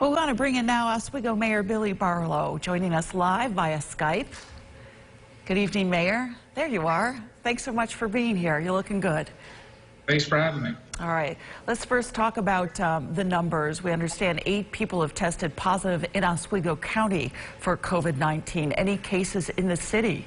Well, we want to bring in now Oswego Mayor Billy Barlow, joining us live via Skype. Good evening, Mayor. There you are. Thanks so much for being here. You're looking good. Thanks for having me. All right. Let's first talk about the numbers. We understand 8 people have tested positive in Oswego County for COVID-19. Any cases in the city?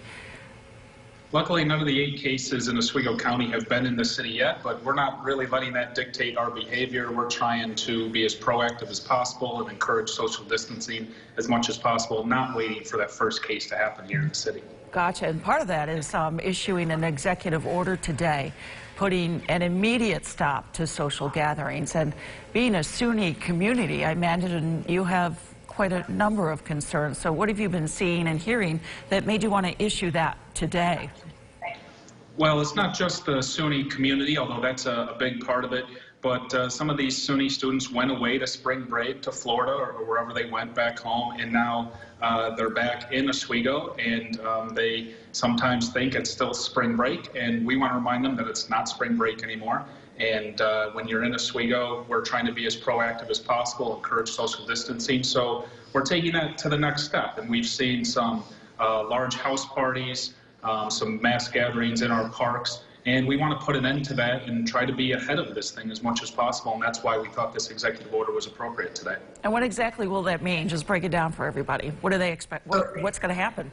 Luckily, none of the 8 cases in Oswego County have been in the city yet, but we're not really letting that dictate our behavior. We're trying to be as proactive as possible and encourage social distancing as much as possible, not waiting for that first case to happen here in the city. Gotcha. And part of that is issuing an executive order today, putting an immediate stop to social gatherings. And being a SUNY community, I imagine you have quite a number of concerns. So what have you been seeing and hearing that made you want to issue that today? Well, it's not just the SUNY community, although that's a big part of it, but some of these SUNY students went away to spring break to Florida or wherever they went back home, and now they're back in Oswego, and they sometimes think it's still spring break, and we want to remind them that it's not spring break anymore. And when you're in Oswego, we're trying to be as proactive as possible, encourage social distancing. So we're taking that to the next step, and we've seen some large house parties, some mass gatherings in our parks, and we want to put an end to that and try to be ahead of this thing as much as possible, and that's why we thought this executive order was appropriate today. And what exactly will that mean? Just break it down for everybody. What do they expect? What's going to happen?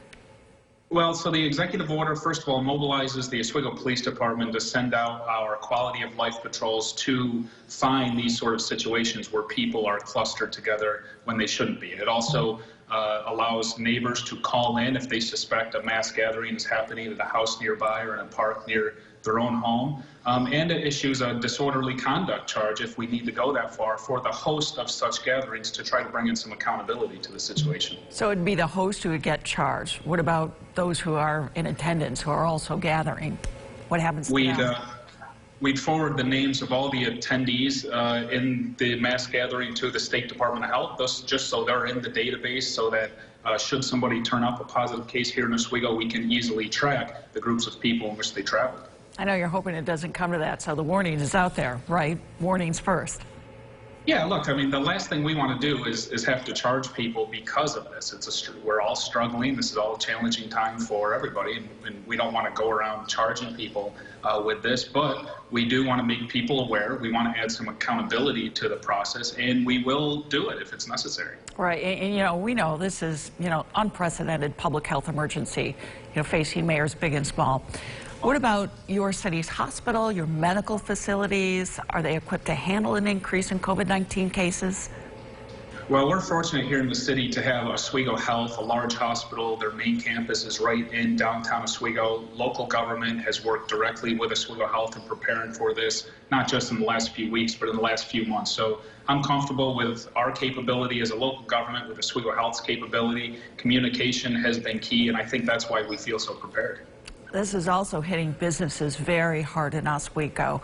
Well, so the executive order, first of all, mobilizes the Oswego Police Department to send out our quality of life patrols to find these sort of situations where people are clustered together when they shouldn't be. It also allows neighbors to call in if they suspect a mass gathering is happening at a house nearby or in a park near their own home. And it issues a disorderly conduct charge if we need to go that far for the host of such gatherings to try to bring in some accountability to the situation. So it'd be the host who would get charged. What about those who are in attendance who are also gathering? What happens to them? We'd forward the names of all the attendees in the mass gathering to the State Department of Health, just so they're in the database, so that should somebody turn up a positive case here in Oswego, we can easily track the groups of people in which they traveled. I know you're hoping it doesn't come to that, so the warning is out there, right? Warnings first. Yeah, look, I mean, the last thing we want to do is have to charge people because of this. We're all struggling. This is all a challenging time for everybody, and we don't want to go around charging people with this, but we do want to make people aware. We want to add some accountability to the process, and we will do it if it's necessary. Right, and you know, we know this is, unprecedented public health emergency, facing mayors big and small. What about your city's hospital, your medical facilities? Are they equipped to handle an increase in COVID-19 cases? Well, we're fortunate here in the city to have Oswego Health, a large hospital. Their main campus is right in downtown Oswego. Local government has worked directly with Oswego Health in preparing for this, not just in the last few weeks, but in the last few months. So I'm comfortable with our capability as a local government, with Oswego Health's capability. Communication has been key, and I think that's why we feel so prepared. This is also hitting businesses very hard in Oswego.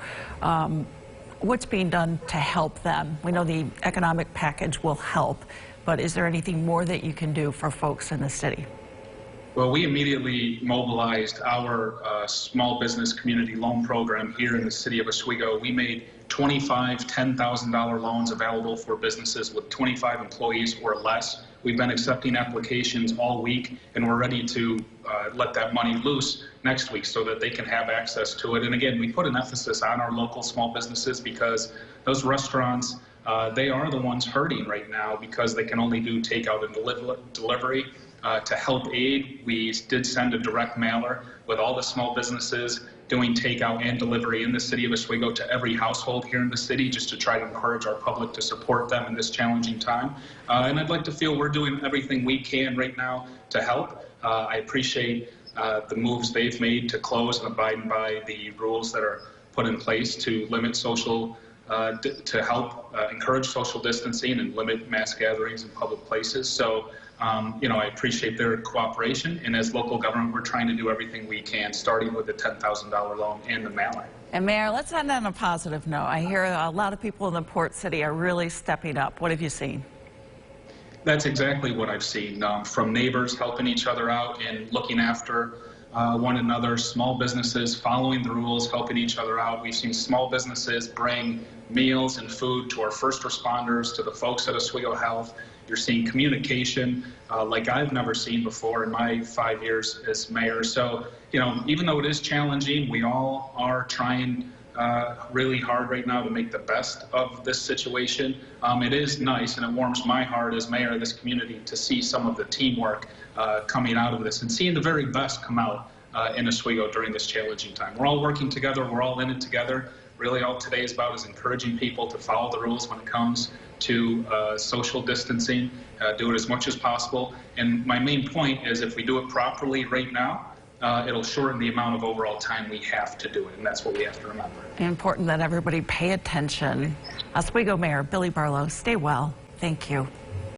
What's being done to help them? We know the economic package will help, but is there anything more that you can do for folks in the city? Well, we immediately mobilized our small business community loan program here in the city of Oswego. We made 25 $10,000 loans available for businesses with 25 employees or less. We've been accepting applications all week, and we're ready to let that money loose next week so that they can have access to it. And again, we put an emphasis on our local small businesses because those restaurants, they are the ones hurting right now because they can only do takeout and delivery. To help aid, we did send a direct mailer with all the small businesses doing takeout and delivery in the city of Oswego to every household here in the city, just to try to encourage our public to support them in this challenging time. And I'd like to feel we're doing everything we can right now to help. I appreciate the moves they've made to close and abide by the rules that are put in place to limit to help encourage social distancing and limit mass gatherings in public places. So, I appreciate their cooperation, and as local government, we're trying to do everything we can, starting with the $10,000 loan and the mailer. And Mayor, let's end on a positive note. I hear a lot of people in the Port City are really stepping up. What have you seen? That's exactly what I've seen, from neighbors helping each other out and looking after one another, small businesses following the rules, helping each other out. We've seen small businesses bring meals and food to our first responders, to the folks at Oswego Health. You're seeing communication like I've never seen before in my 5 years as mayor. So, you know, even though it is challenging, we all are trying really hard right now to make the best of this situation. It is nice, and it warms my heart as mayor of this community to see some of the teamwork coming out of this and seeing the very best come out in Oswego during this challenging time. We're all working together. We're all in it together. Really all today is about is encouraging people to follow the rules when it comes to social distancing, do it as much as possible. And my main point is if we do it properly right now, it'll shorten the amount of overall time we have to do it, and that's what we have to remember. Important that everybody pay attention. Oswego Mayor Billy Barlow, stay well. Thank you.